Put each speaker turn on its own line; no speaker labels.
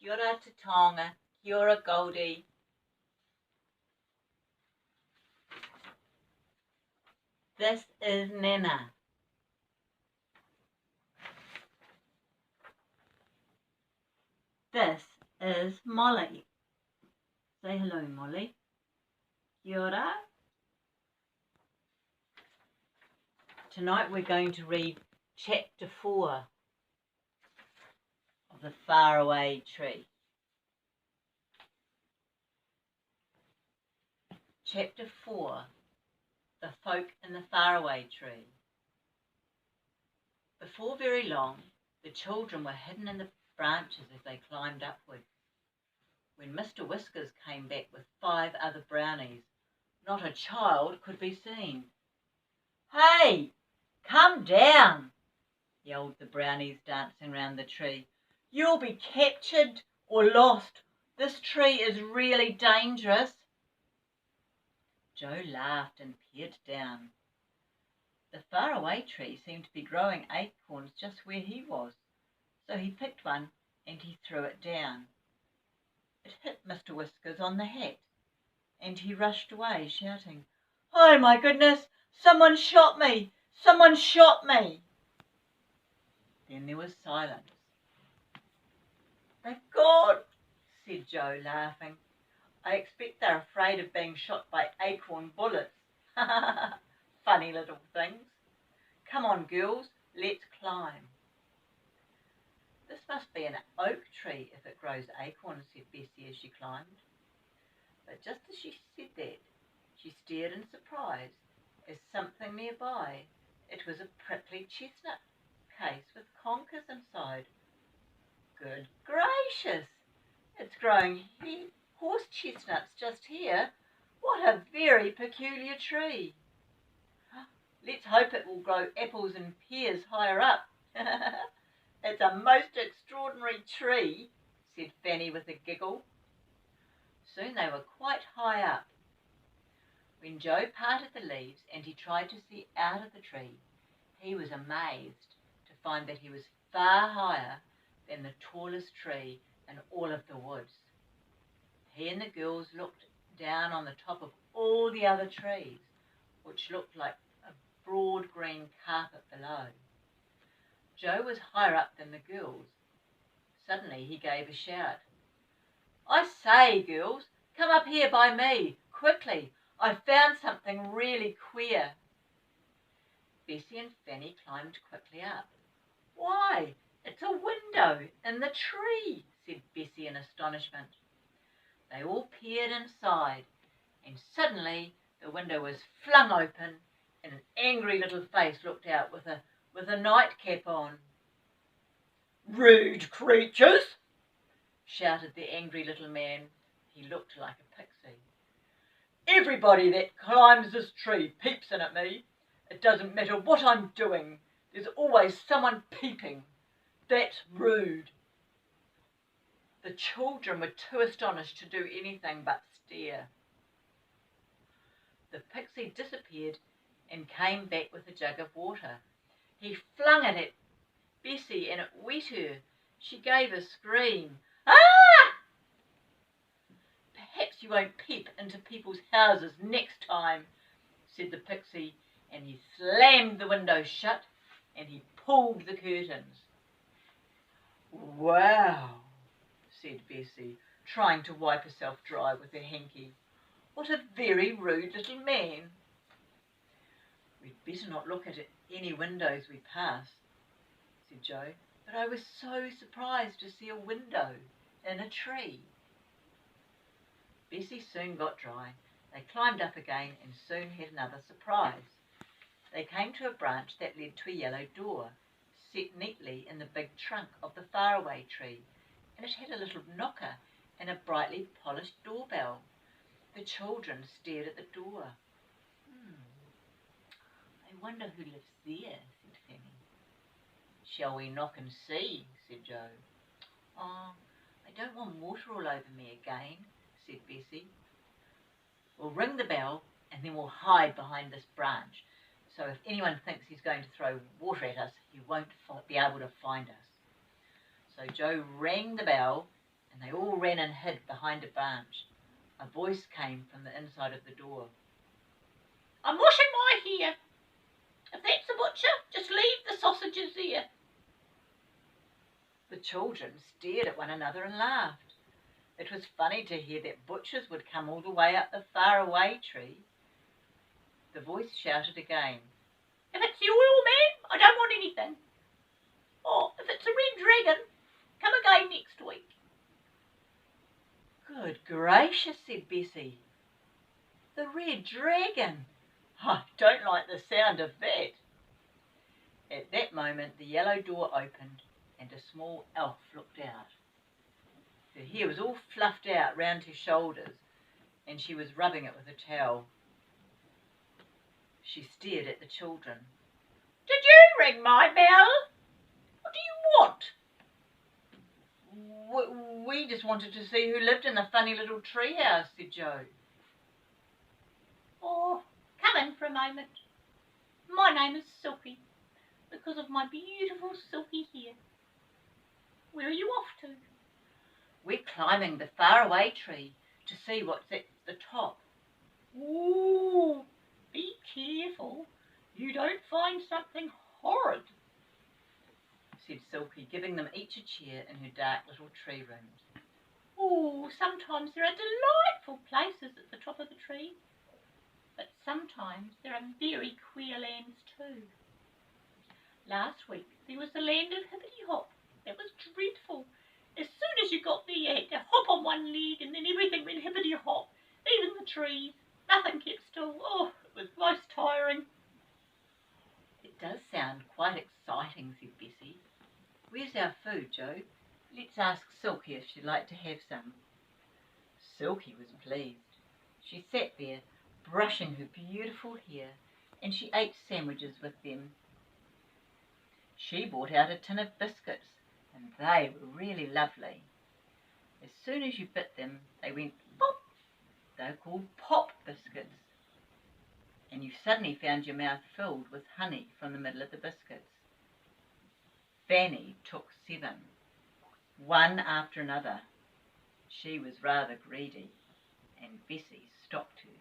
Kia ora te taonga, kia ora Goldie. This is Nana. This is Molly. Say hello, Molly. Kia ora. Tonight we're going to read chapter 4 of the Faraway Tree. Chapter 4, The Folk in the Faraway Tree. Before very long, the children were hidden in the branches as they climbed upward. When Mr. Whiskers came back with 5 other brownies, not a child could be seen. "Hey, come down," yelled the brownies dancing round the tree. "You'll be captured or lost. This tree is really dangerous." Joe laughed and peered down. The faraway tree seemed to be growing acorns just where he was, so he picked one and he threw it down. It hit Mr. Whiskers on the hat, and he rushed away shouting, "Oh my goodness, someone shot me! Someone shot me!" Then there was silence. "Thank God," said Joe, laughing. "I expect they're afraid of being shot by acorn bullets. Funny little things. Come on, girls, let's climb." "This must be an oak tree if it grows acorns," said Bessie as she climbed. But just as she said that, she stared in surprise as something nearby. It was a prickly chestnut case with conkers inside. "Good gracious! It's growing horse chestnuts just here. What a very peculiar tree. Let's hope it will grow apples and pears higher up." "It's a most extraordinary tree," said Fanny with a giggle. Soon they were quite high up. When Joe parted the leaves and he tried to see out of the tree, he was amazed to find that he was far higher than the tallest tree in all of the woods. He and the girls looked down on the top of all the other trees, which looked like a broad green carpet below. Joe was higher up than the girls. Suddenly he gave a shout. "I say, girls, come up here by me, quickly. I've found something really queer." Bessie and Fanny climbed quickly up. "Why, it's a window in the tree," said Bessie in astonishment. They all peered inside, and suddenly the window was flung open and an angry little face looked out with a nightcap on. "Rude creatures!" shouted the angry little man. He looked like a pixie. "Everybody that climbs this tree peeps in at me. It doesn't matter what I'm doing. There's always someone peeping. That's rude." The children were too astonished to do anything but stare. The pixie disappeared and came back with a jug of water. He flung it at Bessie and it wet her. She gave a scream. "Ah!" "Perhaps you won't peep into people's houses next time," said the pixie, and he slammed the window shut and he pulled the curtains. "Wow," said Bessie, trying to wipe herself dry with her hanky. "What a very rude little man." "We'd better not look at any windows we pass," said Joe, "but I was so surprised to see a window in a tree." Bessie soon got dry. They climbed up again and soon had another surprise. They came to a branch that led to a yellow door, set neatly in the big trunk of the faraway tree, and it had a little knocker and a brightly polished doorbell. The children stared at the door. "I wonder who lives there," said Fanny. "Shall we knock and see?" said Joe. "Oh, I don't want water all over me again," said Bessie. "We'll ring the bell and then we'll hide behind this branch, so if anyone thinks he's going to throw water at us, he won't be able to find us." So Joe rang the bell and they all ran and hid behind a branch. A voice came from the inside of the door.
I'm washing my hair. If that's the butcher, just leave the sausages there.
The children stared at one another and laughed. It was funny to hear that butchers would come all the way up the Faraway Tree. The voice shouted again.
If it's the oil man, I don't want anything. Or if it's a red dragon, come again next week.
Good gracious, said Bessie. The red dragon! I don't like the sound of that. At that moment the yellow door opened and a small elf looked out. Her hair was all fluffed out round her shoulders and she was rubbing it with a towel. She stared at the children.
Did you ring my bell? What do you want?
We just wanted to see who lived in the funny little treehouse, said Joe.
Oh, come in for a moment. My name is Silky, because of my beautiful silky hair. Where are you off to?
We're climbing the Faraway Tree to see what's at the top.
Ooh, be careful. You don't find something horrid,
said Silky, giving them each a chair in her dark little tree rooms.
Oh, sometimes there are delightful places at the top of the tree, but sometimes there are very queer lands too. Last week there was the land of Hippity Hop. That was dreadful. As soon as you got there, you had to hop on one leg and then everything went hippity hop, even the trees. Nothing kept still. Oh, it was most tiring.
It does sound quite exciting, said Bessie. Where's our food, Joe? Let's ask Silky if she'd like to have some. Silky was pleased. She sat there, brushing her beautiful hair, and she ate sandwiches with them. She brought out a tin of biscuits, and they were really lovely. As soon as you bit them, they went pop. They're called pop biscuits. And you suddenly found your mouth filled with honey from the middle of the biscuits. Fanny took 7, one after another. She was rather greedy, and Bessie stopped her.